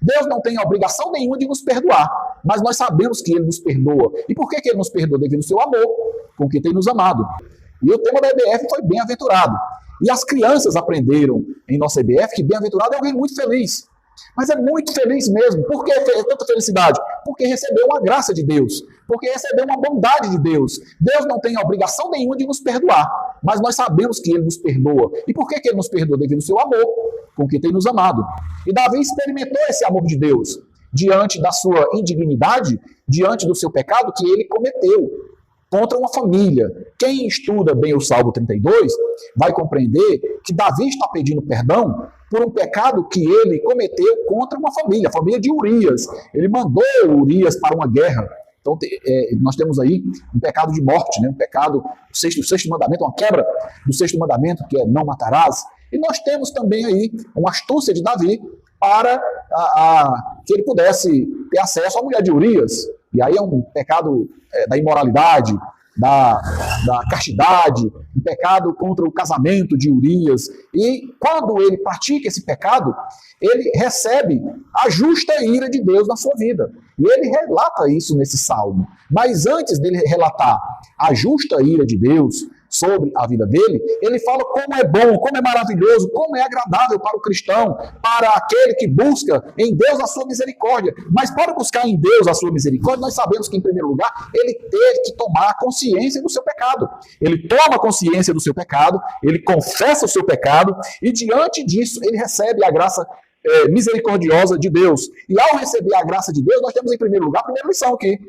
Deus não tem obrigação nenhuma de nos perdoar, mas nós sabemos que Ele nos perdoa. E por que Ele nos perdoa? Devido ao seu amor, com que tem nos amado. E o tema da EBF foi bem-aventurado. E as crianças aprenderam em nossa EBF que bem-aventurado é alguém muito feliz. Mas é muito feliz mesmo. Por que tanta felicidade? Porque recebeu uma graça de Deus. Porque recebeu uma bondade de Deus. Deus não tem obrigação nenhuma de nos perdoar, mas nós sabemos que Ele nos perdoa. E por que Ele nos perdoa? Devido ao seu amor, com que tem nos amado. E Davi experimentou esse amor de Deus diante da sua indignidade, diante do seu pecado que ele cometeu contra uma família. Quem estuda bem o Salmo 32 vai compreender que Davi está pedindo perdão por um pecado que ele cometeu contra uma família, a família de Urias. Ele mandou Urias para uma guerra. Então, nós temos aí um pecado de morte, né? Um pecado, o sexto mandamento, uma quebra do sexto mandamento, que é não matarás. E nós temos também aí uma astúcia de Davi para que ele pudesse ter acesso à mulher de Urias. E aí é um pecado da imoralidade, da castidade, um pecado contra o casamento de Urias. E quando ele pratica esse pecado, ele recebe a justa ira de Deus na sua vida. E ele relata isso nesse salmo. Mas antes dele relatar a justa ira de Deus sobre a vida dele, ele fala como é bom, como é maravilhoso, como é agradável para o cristão, para aquele que busca em Deus a sua misericórdia. Mas para buscar em Deus a sua misericórdia, nós sabemos que, em primeiro lugar, ele teve que tomar consciência do seu pecado. Ele toma consciência do seu pecado, ele confessa o seu pecado, e diante disso, ele recebe a graça misericordiosa de Deus. E ao receber a graça de Deus, nós temos, em primeiro lugar, a primeira lição aqui.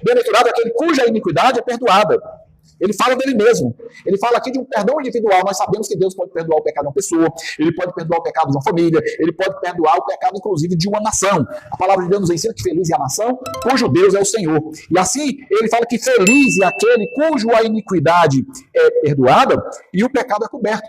Bem-aventurado é aquele cuja iniquidade é perdoada. Ele fala dele mesmo. Ele fala aqui de um perdão individual. Nós sabemos que Deus pode perdoar o pecado de uma pessoa, Ele pode perdoar o pecado de uma família, Ele pode perdoar o pecado, inclusive, de uma nação. A palavra de Deus nos ensina que feliz é a nação cujo Deus é o Senhor. E assim, ele fala que feliz é aquele cuja iniquidade é perdoada e o pecado é coberto.